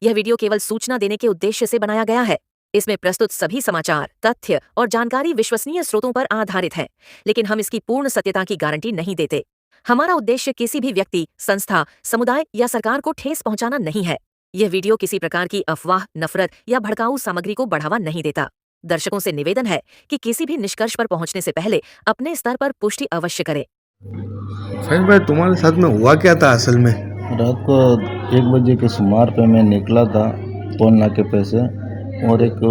यह वीडियो केवल सूचना देने के उद्देश्य से बनाया गया है। इसमें प्रस्तुत सभी समाचार, तथ्य और जानकारी विश्वसनीय स्रोतों पर आधारित है, लेकिन हम इसकी पूर्ण सत्यता की गारंटी नहीं देते। हमारा उद्देश्य किसी भी व्यक्ति, संस्था, समुदाय या सरकार को ठेस पहुंचाना नहीं है। यह वीडियो किसी प्रकार की अफवाह, नफरत या भड़काऊ सामग्री को बढ़ावा नहीं देता। दर्शकों से निवेदन है कि किसी भी निष्कर्ष पर पहुंचने से पहले अपने स्तर पर पुष्टि अवश्य करें। फैज भाई, तुम्हारे साथ में हुआ क्या था असल में? रात को 1 बजे के शुमार पे मैं निकला था टोल नाके पे से, और एक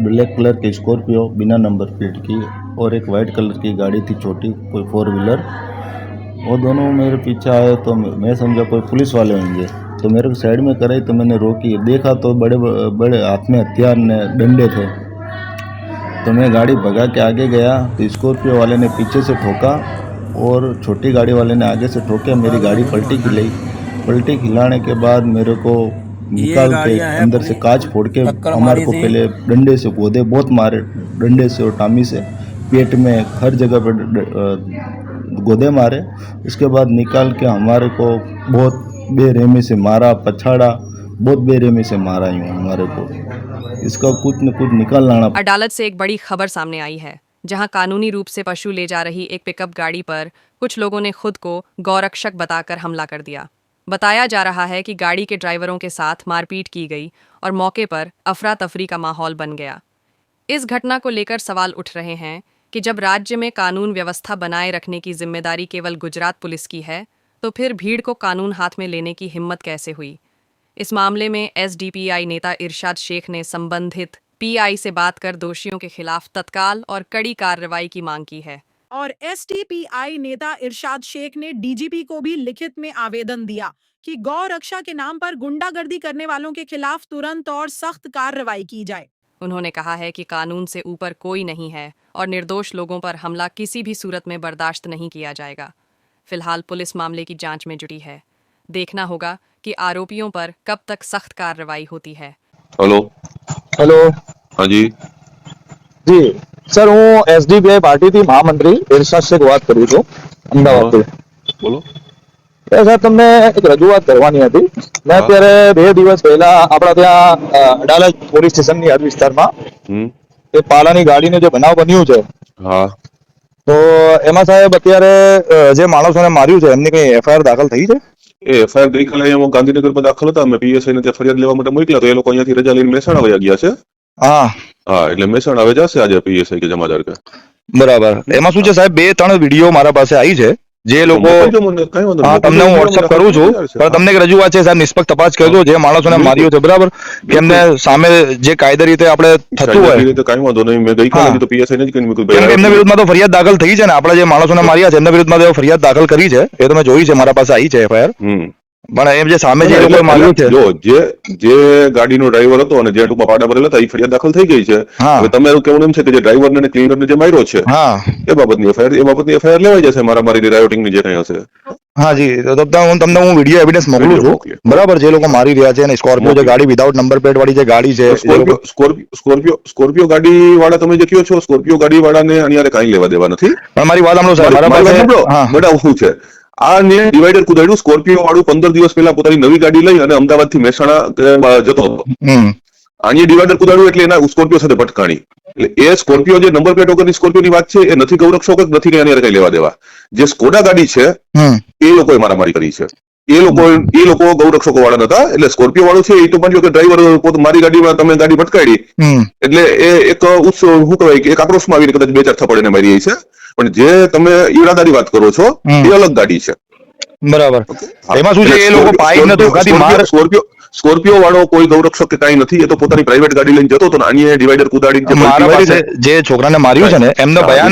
ब्लैक कलर की स्कॉर्पियो बिना नंबर प्लेट की और एक वाइट कलर की गाड़ी थी छोटी, कोई 4 व्हीलर। वो दोनों मेरे पीछे आए तो मैं समझा कोई पुलिस वाले होंगे, तो मेरे को साइड में कराई तो मैंने रोकी। देखा तो बड़े बड़े हाथ में हथियार ने डंडे थे, तो मैं गाड़ी भगा के आगे गया तो स्कॉर्पियो वाले ने पीछे से ठोका और छोटी गाड़ी वाले ने आगे से ठोके। मेरी गाड़ी पलटी खिलाने के बाद मेरे को निकाल के अंदर से कांच फोड़ के हमारे को पहले डंडे से गोदे बहुत मारे, डंडे से और टामी से पेट में हर जगह पर गोदे मारे। उसके बाद निकाल के हमारे को बहुत बेरहमी से मारा, पछाड़ा, बहुत बेरहमी से मारा यूँ हमारे को। इसका कुछ न कुछ निकाल लाना। अदालत से एक बड़ी खबर सामने आई है, जहां कानूनी रूप से पशु ले जा रही एक पिकअप गाड़ी पर कुछ लोगों ने खुद को गौरक्षक बताकर हमला कर दिया। बताया जा रहा है कि गाड़ी के ड्राइवरों के साथ मारपीट की गई और मौके पर अफरा तफरी का माहौल बन गया। इस घटना को लेकर सवाल उठ रहे हैं कि जब राज्य में कानून व्यवस्था बनाए रखने की जिम्मेदारी केवल गुजरात पुलिस की है, तो फिर भीड़ को कानून हाथ में लेने की हिम्मत कैसे हुई। इस मामले में एसडीपीआई नेता इरशाद शेख ने संबंधित पीआई से बात कर दोषियों के खिलाफ तत्काल और कड़ी कार्रवाई की मांग की है। और एसडीपीआई नेता इरशाद शेख ने डीजीपी को भी लिखित में आवेदन दिया कि गौ रक्षा के नाम पर गुंडागर्दी करने वालों के खिलाफ तुरंत और सख्त कार्रवाई की जाए। उन्होंने कहा है कि कानून से ऊपर कोई नहीं है और निर्दोष लोगों पर हमला किसी भी सूरत में बर्दाश्त नहीं किया जाएगा। फिलहाल पुलिस मामले की जांच में जुटी है। देखना होगा कि आरोपियों पर कब तक सख्त कार्रवाई होती है। हेलो हेलो हाँ जी जी सर, હું એસડીપીઆઈ પાર્ટીથી મહામંત્રી ઇરશાદ શેખ વાત કરું છું, અમદાવાદથી। બોલો। સર, તમને એક રજૂઆત કરવાની હતી। મેં અત્યારે 2 દિવસ પહેલા આપણા ત્યાં અડાલજ પોલીસ સ્ટેશનની હદ વિસ્તારમાં એ પાલાની ગાડીને જે બનાવ બન્યું છે, હા, તો એમાં સાહેબ અત્યારે જે માણસોને માર્યું છે એમની કઈ એફઆઈઆર દાખલ થઈ છે? એ એફઆઈઆર ગઈકાલે અહીંયા ગાંધીનગરમાં દાખલ હતા। અમે પીએસઆઈ ને ત્યાં ફરિયાદ લેવા માટે મોકલ્યા તો એ લોકો અહીંયાથી રજા લઈને મહેસાણા વયા ગયા છે। હા હા, એટલે મહેસાણા હવે જશે આજે પીએસઆઈ કે જમાદાર કે। બરાબર। એમાં શું છે સાહેબ, 2-3 વિડીયો મારા પાસે આવી છે જે લોકો, હા તમને હું વોટ્સઅપ કરું છું, પણ તમને એક રજૂઆત છે સાહેબ, નિષ્પક્ષ તપાસ કરજો જે માણસોને માર્યું છે, બરાબર, કે એમને સામે જે કાયદા રીતે આપણે થતું હોય કઈ વાંધો નહીં। મેં ગઈકાલે તો પીએસઆઈ ને જ કહ્યું, એમના વિરુદ્ધમાં તો ફરિયાદ દાખલ થઈ છે ને, આપણે જે માણસોને માર્યા છે એમના વિરુદ્ધમાં તો ફરિયાદ દાખલ કરી છે, એ તો મેં જોઈ છે, મારા પાસે આવી છે એફઆઈઆર। પણ એમ જે સામે જે લોકો માર્યું છે, જો જે ગાડીનો ડ્રાઈવર હતો અને જે ટૂંકમાં પાડા ભરેલા હતા એ ફરિયાદ દાખલ થઈ ગઈ છે। હવે તમારું કહેવું એમ છે કે જે ડ્રાઈવર ને ક્લીનર ને જે માર્યો છે એ બાબતની એફઆઈઆર લેવાઈ જશે, મારામારી રાયોટિંગ ની જે કઈ હશે। હા જી, તો હું તમને વિડીયો એવિડન્સ મોકલું છું, બરાબર, જે લોકો મારી રહ્યા છે, અને સ્કોર્પિયો જે ગાડી વિધાઉટ નંબર પ્લેટ વાળી જે ગાડી છે, સ્કોર્પિયો ગાડી વાળા તમે જે કહો છો, સ્કોર્પિયો ગાડી વાળાને અહીંયા કઈ લેવા દેવા નથી। પણ મારી વાત સાંભળો સાહેબ, મારા પાસે બેટા શું છે, આ ને ડિવાઈડર કુદાડ્યું। સ્કોર્પિયો વાળું 15 દિવસ પહેલા પોતાની નવી ગાડી લઈ અને અમદાવાદ થી મહેસાણા જતો હતો, આની ડિવાઈડર કુદાડ્યું એટલે એના સ્કોર્પિયો સાથે ભટકાણી। એટલે એ સ્કોર્પિયો જે નંબર પ્લેટ વગરની સ્કોર્પિયોની વાત છે એ નથી ગૌરક્ષક, નથી કઈ લેવા દેવા। જે સ્કોડા ગાડી છે એ લોકોએ મારામારી કરી છે, એ લોકો ગૌરક્ષકો વાળા નતા। એટલે સ્કોર્પિયો વાળું છે એ તો માન્યો કે ડ્રાઈવર મારી ગાડીમાં તમે ગાડી ભટકાડી એટલે એ એક શું કહેવાય કે એક આક્રોશમાં આવીને કદાચ 2-4 થપ્પડ એને મારી છે। પણ જે તમે ઈરાદાની વાત કરો છો એ અલગ ગાડી છે, બરાબર। એમાં શું છે, એ લોકો પાઇપને ધોકાથી માર, સ્કોર્પિયો વાળો કોઈ ગૌરક્ષક કે કાંઈ નથી, એ તો પોતાની પ્રાઇવેટ ગાડી લઈને જતો હતો ને આની ડિવાઈડર કુદાડી મારા પાસે જે છોકરાને માર્યું છે ને એમનો બયાન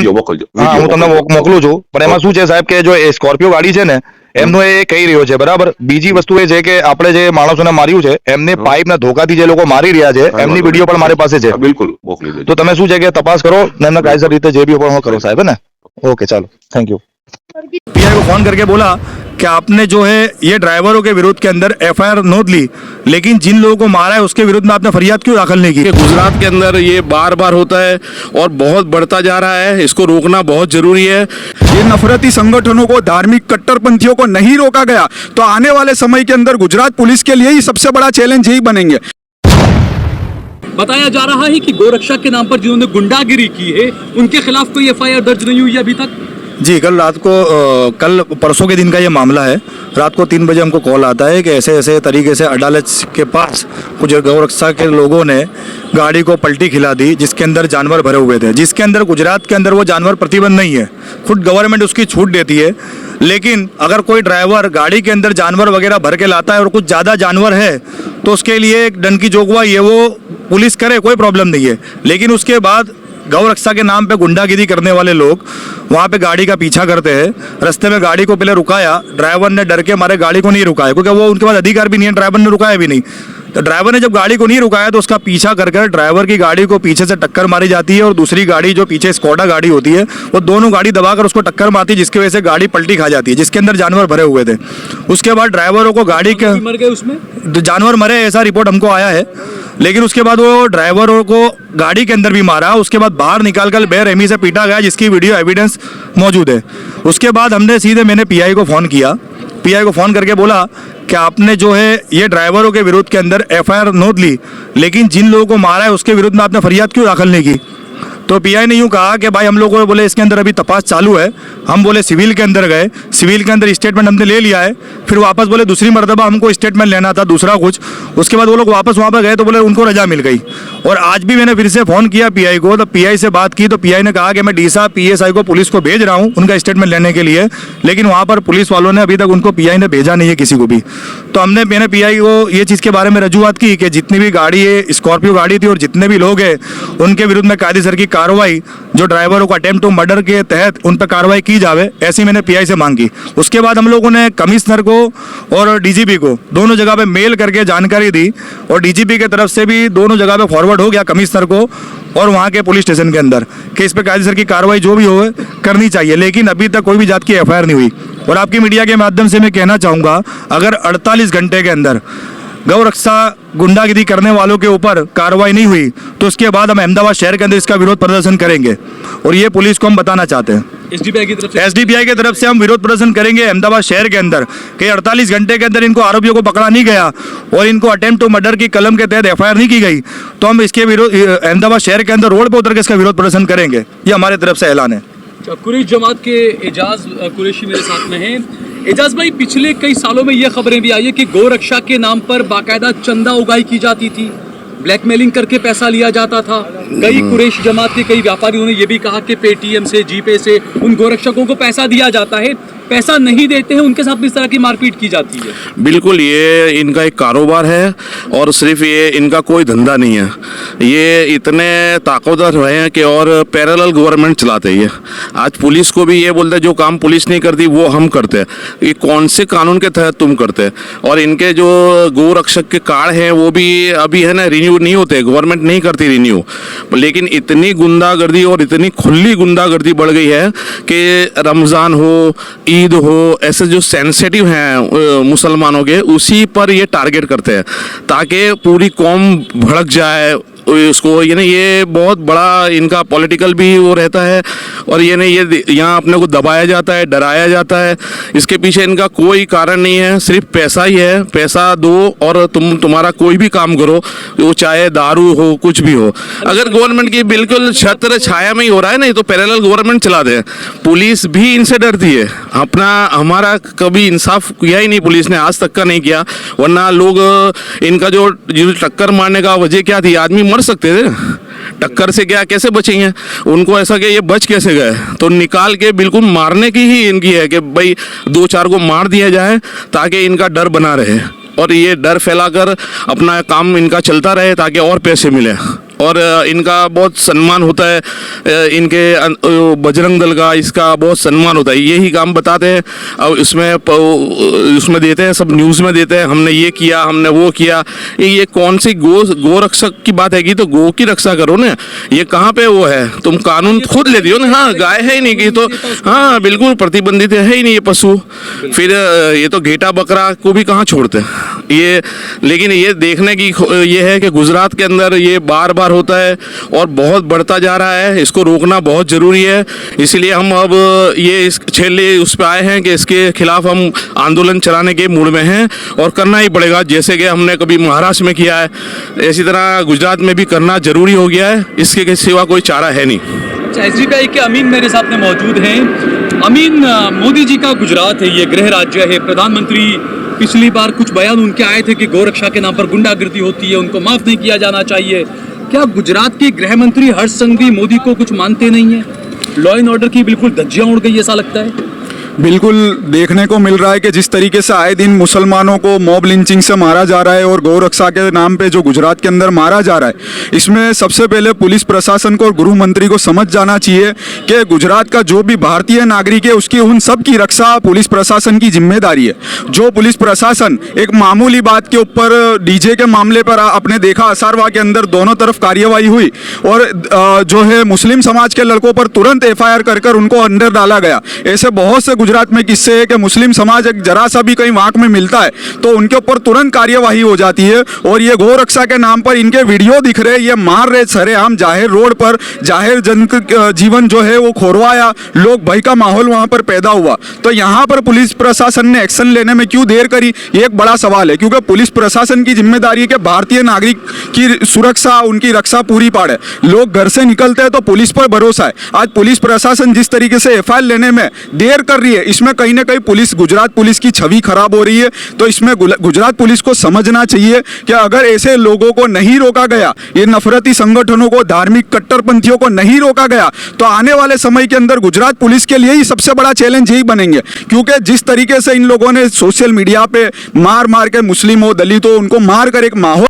હું તમને મોકલું છું। પણ એમાં શું છે સાહેબ કે જો એ સ્કોર્પિયો ગાડી છે ને એમનો એ કહી રહ્યો છે, બરાબર। બીજી વસ્તુ એ છે કે આપણે જે માણસોને માર્યું છે એમને પાઇપના ધોકાથી જે લોકો મારી રહ્યા છે એમની વિડીયો પણ મારી પાસે છે, બિલકુલ મોકલી દેજો। તો તમે શું છે કે તપાસ કરો ને એમને કાયદેસર રીતે જે બી પણ કરો સાહેબ, ને? ઓકે, ચાલો, થેન્ક યુ। पीआई को फोन करके बोला कि आपने जो है ये ड्राइवरों के विरुद्ध के अंदर एफआईआर नोंद ली, लेकिन जिन लोगों को मारा है उसके विरुद्ध में आपने फरियाद क्यों दाखिल नहीं की? गुजरात के अंदर ये बार बार होता है और बहुत बढ़ता जा रहा है, इसको रोकना बहुत जरूरी है। ये नफरती संगठनों को, धार्मिक कट्टरपंथियों को नहीं रोका गया तो आने वाले समय के अंदर गुजरात पुलिस के लिए ही सबसे बड़ा चैलेंज यही बनेंगे। बताया जा रहा है कि गोरक्षा के नाम पर जिन्होंने गुंडागिरी की है उनके खिलाफ कोई एफआईआर दर्ज नहीं हुई है अभी तक। जी, कल रात को कल परसों के दिन का ये मामला है। रात को 3 बजे हमको कॉल आता है कि ऐसे ऐसे तरीके से अडालज के पास कुछ गौरक्षा के लोगों ने गाड़ी को पलटी खिला दी जिसके अंदर जानवर भरे हुए थे, जिसके अंदर गुजरात के अंदर वो जानवर प्रतिबंध नहीं है, खुद गवर्नमेंट उसकी छूट देती है। लेकिन अगर कोई ड्राइवर गाड़ी के अंदर जानवर वगैरह भर के लाता है और कुछ ज़्यादा जानवर है तो उसके लिए एक दंड की जोगवाई है, वो पुलिस करे, कोई प्रॉब्लम नहीं है। लेकिन उसके बाद गौरक्षा के नाम पे गुंडागिरी करने वाले लोग वहाँ पे गाड़ी का पीछा करते हैं। रास्ते में गाड़ी को पहले रुकाया, ड्राइवर ने डर के मारे गाड़ी को नहीं रुकाया क्योंकि वो उनके पास अधिकार भी नहीं है, ड्राइवर ने रुकाया भी नहीं। तो ड्राइवर ने जब गाड़ी को नहीं रुकाया तो उसका पीछा कर ड्राइवर की गाड़ी को पीछे से टक्कर मारी जाती है और दूसरी गाड़ी जो पीछे स्कोडा गाड़ी होती है वो दोनों गाड़ी दबाकर उसको टक्कर मारती है, जिसकी वजह से गाड़ी पलटी खा जाती है जिसके अंदर जानवर भरे हुए थे। उसके बाद ड्राइवरों को गाड़ी के मर गए उसमें, जानवर मरे ऐसा रिपोर्ट हमको आया है। लेकिन उसके बाद वो ड्राइवरों को गाड़ी के अंदर भी मारा, उसके बाद बाहर निकाल कर बेरहमी से पीटा गया जिसकी वीडियो एविडेंस मौजूद है। उसके बाद मैंने पीआई को फ़ोन किया, पीआई को फ़ोन करके बोला कि आपने जो है ये ड्राइवरों के विरुद्ध के अंदर एफआईआर नोंद ली, लेकिन जिन लोगों को मारा है उसके विरुद्ध में आपने फरियाद क्यों दाखिल नहीं की? तो पीआई ने यूँ कहा कि भाई हम लोगों को बोले इसके अंदर अभी तपास चालू है। हम बोले सिविल के अंदर गए, सिविल के अंदर स्टेटमेंट हमने ले लिया है, फिर वापस बोले दूसरी मरतबा हमको स्टेटमेंट लेना था दूसरा कुछ। उसके बाद वो लोग वापस वहाँ पर गए तो बोले उनको रजा मिल गई। और आज भी मैंने फिर से फ़ोन किया पीआई को, तो पीआई से बात की तो पीआई ने कहा कि मैं डीसा पीएसआई को पुलिस को भेज रहा हूँ उनका स्टेटमेंट लेने के लिए, लेकिन वहाँ पर पुलिस वालों ने अभी तक उनको पीआई ने भेजा नहीं है किसी को भी। तो मैंने पीआई को ये चीज़ के बारे में रजूआत की कि जितनी भी गाड़ी है, स्कॉर्पियो गाड़ी थी और जितने भी लोग हैं उनके विरुद्ध में कायदेसर की कार्रवाई, जो ड्राइवरों को अटेम्प्ट टू मर्डर के तहत उन पर कार्रवाई की जावे, ऐसी मैंने पीआई से मांगी। उसके बाद हम लोगों ने कमिश्नर को और डीजीपी को दोनों जगह पे मेल करके जानकारी दी और डीजीपी की तरफ से भी दोनों जगह पे फॉरवर्ड हो गया कमिश्नर को और वहाँ के पुलिस स्टेशन के अंदर कि इस पर कायदेसर की कार्रवाई जो भी हो करनी चाहिए। लेकिन अभी तक कोई भी जात की एफआईआर नहीं हुई। और आपकी मीडिया के माध्यम से मैं कहना चाहूँगा, अगर 48 घंटे के अंदर गौरक्षा गुंडागिरी करने वालों के ऊपर कार्रवाई नहीं हुई तो उसके बाद हम अहमदाबाद शहर के अंदर इसका विरोध प्रदर्शन करेंगे। और ये पुलिस को हम बताना चाहते हैं, एसडीपीआई की तरफ से हम विरोध प्रदर्शन करेंगे अहमदाबाद शहर के अंदर कि 48 घंटे के अंदर इनको आरोपियों को पकड़ा नहीं गया और इनको अटेम्प्ट टू मर्डर की कलम के तहत एफआईआर नहीं की गई तो हम इसके विरोध अहमदाबाद शहर के अंदर रोड पर उतर के इसका विरोध प्रदर्शन करेंगे। ये हमारे तरफ से ऐलान है। कुरैश जमात के एजाज कुरैशी मेरे साथ में हैं। एजाज भाई, पिछले कई सालों में ये खबरें भी आई है कि गौरक्षा के नाम पर बाकायदा चंदा उगाई की जाती थी, ब्लैकमेलिंग करके पैसा लिया जाता था। कई कुरैश जमात के कई व्यापारियों ने यह भी कहा कि पेटीएम से, जीपे से उन गौरक्षकों को पैसा दिया जाता है, पैसा नहीं देते हैं उनके साथ इस तरह की मारपीट की जाती है। बिल्कुल, ये इनका एक कारोबार है और सिर्फ ये इनका कोई धंधा नहीं है। ये इतने ताकतवर रहे हैं कि और पैरेलल गवर्नमेंट चलाते हैं। आज पुलिस को भी ये बोलते हैं जो काम पुलिस नहीं करती वो हम करते हैं। ये कौन से कानून के तहत तुम करते हैं? और इनके जो गौ रक्षक के कार्ड हैं वो भी अभी है ना रिन्यू नहीं होते, गवर्नमेंट नहीं करती रिन्यू। लेकिन इतनी गुंडागर्दी और इतनी खुली गुंडागर्दी बढ़ गई है कि रमज़ान हो, ईद हो, ऐसे जो सेंसिटिव हैं मुसलमानों के, उसी पर ये टारगेट करते हैं ताकि पूरी कौम भड़क जाए उसको। ये बहुत बड़ा इनका पॉलिटिकल भी वो रहता है और ये यहाँ अपने को दबाया जाता है, डराया जाता है। इसके पीछे इनका कोई कारण नहीं है, सिर्फ पैसा ही है। पैसा दो और तुम्हारा कोई भी काम करो, वो चाहे दारू हो कुछ भी हो। अगर गवर्नमेंट की बिल्कुल छत्र छाया में ही हो रहा है ना, तो पैरेलल गवर्नमेंट चला दे। पुलिस भी इनसे डरती है। हमारा कभी इंसाफ किया ही नहीं पुलिस ने, आज तक का नहीं किया। वरना लोग इनका जो टक्कर मारने का वजह क्या थी, आदमी मर सकते थे टक्कर से, क्या कैसे बचेंगे? उनको ऐसा कि ये बच कैसे गए, तो निकाल के बिल्कुल मारने की ही इनकी है कि भाई 2-4 को मार दिया जाए ताकि इनका डर बना रहे और ये डर फैलाकर अपना काम इनका चलता रहे ताकि और पैसे मिले। और इनका बहुत सम्मान होता है, इनके बजरंग दल का इसका बहुत सम्मान होता है। यही काम बताते हैं और उसमें देते हैं, सब न्यूज़ में देते हैं, हमने ये किया, हमने वो किया। ये कौन सी गो रक्षक की बात है कि तो गो की रक्षा करो ना, ये कहाँ पे वो है, तुम कानून खुद ले दियो ना। हाँ, गाय है ही नहीं कि तो हाँ बिल्कुल प्रतिबंधित है ही नहीं ये पशु, फिर ये तो घेटा बकरा को भी कहाँ छोड़ते ये। लेकिन ये देखने की ये है कि गुजरात के अंदर ये बार बार होता है और बहुत बढ़ता जा रहा है, इसको रोकना बहुत ज़रूरी है। इसलिए हम अब ये इस छेले उस पर आए हैं कि इसके खिलाफ हम आंदोलन चलाने के मूड में हैं और करना ही पड़ेगा। जैसे कि हमने कभी महाराष्ट्र में किया है, इसी तरह गुजरात में भी करना ज़रूरी हो गया है, इसके सिवा कोई चारा है नहीं। एसडीपीआई के अमीन मेरे साथ में मौजूद हैं। अमीन, मोदी जी का गुजरात है, ये गृह राज्य है, प्रधानमंत्री पिछली बार कुछ बयान उनके आए थे कि गोरक्षा के नाम पर गुंडागर्दी होती है, उनको माफ नहीं किया जाना चाहिए। क्या गुजरात के गृह मंत्री हर्ष संघवी मोदी को कुछ मानते नहीं है? लॉ एंड ऑर्डर की बिल्कुल धज्जियां उड़ गई, ऐसा लगता है। बिल्कुल देखने को मिल रहा है कि जिस तरीके से आए दिन मुसलमानों को मॉब लिंचिंग से मारा जा रहा है और गौ रक्षा के नाम पे जो गुजरात के अंदर मारा जा रहा है, इसमें सबसे पहले पुलिस प्रशासन को और गृह मंत्री को समझ जाना चाहिए कि गुजरात का जो भी भारतीय नागरिक है उसकी उन सब की रक्षा पुलिस प्रशासन की जिम्मेदारी है। जो पुलिस प्रशासन एक मामूली बात के ऊपर डीजे के मामले पर आपने देखा असारवा के अंदर दोनों तरफ कार्यवाही हुई और जो है मुस्लिम समाज के लड़कों पर तुरंत एफआईआर कर उनको अंदर डाला गया। ऐसे बहुत से गुजरात में किस्से है कि मुस्लिम समाज एक जरा सा भी कहीं वाक में मिलता है तो उनके ऊपर तुरंत कार्यवाही हो जाती है। और ये गौ रक्षा के नाम पर इनके वीडियो दिख रहे, ये मार रहे सरेआम जाहिर रोड पर, जाहिर जन जीवन जो है वो खोरवाया, लोग भय का माहौल वहां पर पैदा हुआ। तो यहाँ पर पुलिस प्रशासन ने एक्शन लेने में क्यों देर करी, ये एक बड़ा सवाल है। क्योंकि पुलिस प्रशासन की जिम्मेदारी है कि भारतीय नागरिक की सुरक्षा, उनकी रक्षा पूरी पाड़े। लोग घर से निकलते हैं तो पुलिस पर भरोसा है। आज पुलिस प्रशासन जिस तरीके से एफआईआर लेने में देर कर रही है, इसमें कहीं ना कहीं गुजरात पुलिस की छवि खराब हो रही है। तो इसमें गुजरात पुलिस को समझना चाहिए कि अगर ऐसे लोगों को नहीं रोका गया, ये नफरती संगठनों को, धार्मिक कट्टरपंथियों को नहीं रोका गया, तो आने वाले समय के अंदर गुजरात पुलिस के लिए ही सबसे बड़ा चैलेंज यही बनेंगे। क्योंकि जिस तरीके से इन लोगों ने सोशल मीडिया पे मार के मुस्लिमों, दलितों, उनको मार कर एक माहौल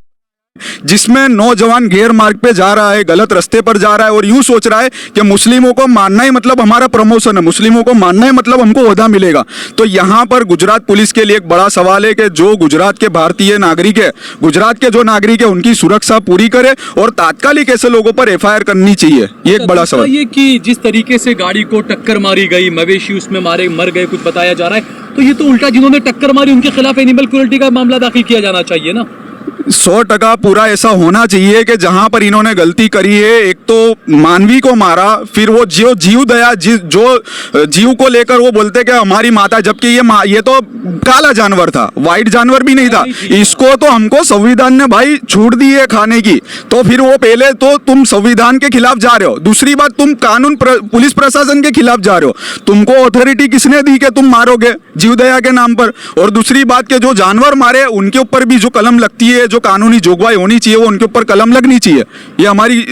जिसमें नौजवान गैर मार्ग पे जा रहा है, गलत रास्ते पर जा रहा है और यूं सोच रहा है कि मुस्लिमों को मानना ही मतलब हमारा प्रमोशन है, मुस्लिमों को मानना ही मतलब हमको ओहदा मिलेगा। तो यहाँ पर गुजरात पुलिस के लिए एक बड़ा सवाल है कि जो गुजरात के भारतीय नागरिक है, गुजरात के जो नागरिक है, उनकी सुरक्षा पूरी करे और तात्कालिक ऐसे लोगों पर एफआईआर करनी चाहिए। ये एक बड़ा सवाल। ये कि जिस तरीके से गाड़ी को टक्कर मारी गई, मवेशी उसमें मर गए, कुछ बताया जा रहा है, तो ये तो उल्टा जिन्होंने टक्कर मारी उनके खिलाफ एनिमल क्रूरल्टी का मामला दाखिल किया जाना चाहिए ना। 100% पूरा ऐसा होना चाहिए कि जहां पर इन्होंने गलती करी है, एक तो मानवी को मारा, फिर वो जीव दया जो जीव को लेकर वो बोलते कि हमारी माता, जबकि ये तो काला जानवर था, वाइट जानवर भी नहीं था। इसको तो हमको संविधान ने भाई छूट दी है खाने की, तो फिर वो पहले तो तुम संविधान के खिलाफ जा रहे हो, दूसरी बात तुम कानून पुलिस प्रशासन के खिलाफ जा रहे हो। तुमको अथॉरिटी किसने दी कि तुम मारोगे जीव दया के नाम पर? और दूसरी बात के जो जानवर मारे उनके ऊपर भी जो कलम लगती है, जो कानूनी जोगवाई होनी चाहिए, वो उनके ऊपर कलम लगनी चाहिए। ये हमारी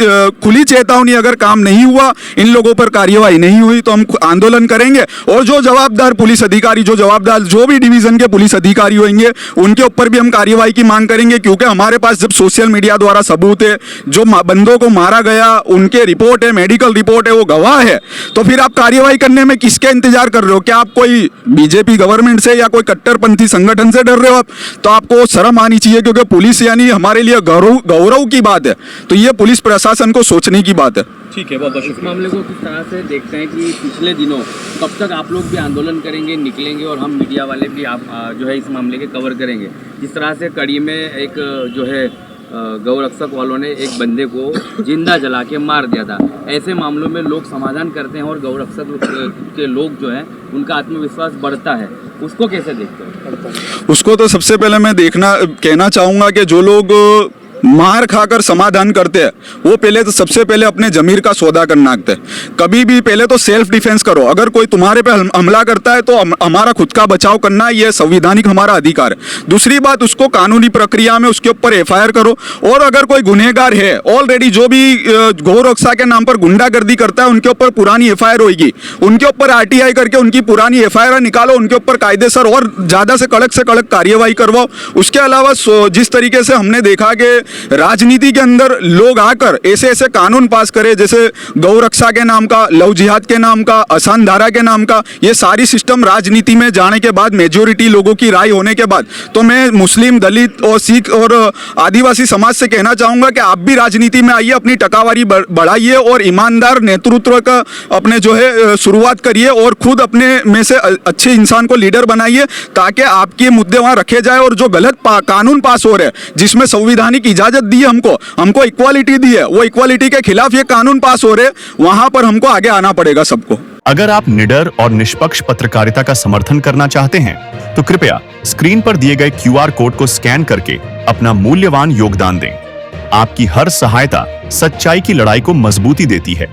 खुली चेतावनी, अगर काम नहीं हुआ, इन लोगों पर कार्यवाही नहीं हुई तो हम आंदोलन करेंगे। और जो जवाबदार पुलिस अधिकारी, जो भी डिवीजन के पुलिस अधिकारी होंगे, उनके ऊपर भी हम कार्यवाही की मांग करेंगे। क्योंकि हमारे पास जब सोशल मीडिया द्वारा सबूत है, जो बंदों को मारा गया उनके रिपोर्ट है, मेडिकल रिपोर्ट है, वो गवाह है, तो फिर आप कार्यवाही करने में किसके इंतजार कर रहे हो? क्या आप कोई बीजेपी गवर्नमेंट से या कोई कट्टरपंथी संगठन से डर रहे हो? आप तो आपको शर्म आनी चाहिए, क्योंकि पुलिस यानी हमारे लिए गौरव की बात है। तो ये पुलिस प्रशासन को सोचने की बात है। ठीक है, बहुत इस मामले को किस तरह से देखते हैं कि पिछले दिनों कब तक आप लोग भी आंदोलन करेंगे, निकलेंगे और हम मीडिया वाले भी आप जो है इस मामले के कवर करेंगे? जिस तरह से कड़ी में एक जो है गौ रक्षक वालों ने एक बंदे को जिंदा जला के मार दिया था, ऐसे मामलों में लोग समाधान करते हैं और गौ रक्षक के लोग जो हैं उनका आत्मविश्वास बढ़ता है, उसको कैसे देखते हैं? उसको तो सबसे पहले मैं कहना चाहूँगा कि जो लोग मार खाकर समाधान करते हैं वो पहले तो सबसे पहले अपने जमीर का सौदा करना आते हैं। कभी भी पहले तो सेल्फ डिफेंस करो। अगर कोई तुम्हारे पे हमला करता है तो हमारा खुद का बचाव करना ये संवैधानिक हमारा अधिकार है। दूसरी बात, उसको कानूनी प्रक्रिया में उसके ऊपर एफआईआर करो। और अगर कोई गुनहगार है ऑलरेडी, जो भी गौ रक्षा के नाम पर गुंडागर्दी करता है, उनके ऊपर पुरानी एफआईआर होगी, उनके ऊपर आरटीआई करके उनकी पुरानी एफआईआर निकालो, उनके ऊपर कायदेसर और ज़्यादा से कड़क कार्यवाही करवाओ। उसके अलावा जिस तरीके से हमने देखा कि राजनीति के अंदर लोग आकर ऐसे ऐसे कानून पास करे, जैसे गौ रक्षा के नाम का, लव जिहाद के नाम का, आसान धारा के नाम का, ये सारी सिस्टम राजनीति में जाने के बाद, मेजोरिटी लोगों की राय होने के बाद, तो मैं मुस्लिम, दलित और सिख और आदिवासी समाज से कहना चाहूंगा कि आप भी राजनीति में आइए, अपनी टकावारी बढ़ाइए और ईमानदार नेतृत्व का अपने जो है शुरुआत करिए और खुद अपने में से अच्छे इंसान को लीडर बनाइए, ताकि आपके मुद्दे वहां रखे जाए और जो गलत कानून पास हो रहे हैं, जिसमें संविधानिक इजाजत दी है हमको इक्वालिटी दी है, वो इक्वालिटी के खिलाफ ये कानून पास हो रहे, वहां पर हमको आगे आना पड़ेगा सबको। अगर आप निडर और निष्पक्ष पत्रकारिता का समर्थन करना चाहते हैं तो कृपया स्क्रीन पर दिए गए QR कोड को स्कैन करके अपना मूल्यवान योगदान दें। आपकी हर सहायता सच्चाई की लड़ाई को मजबूती देती है।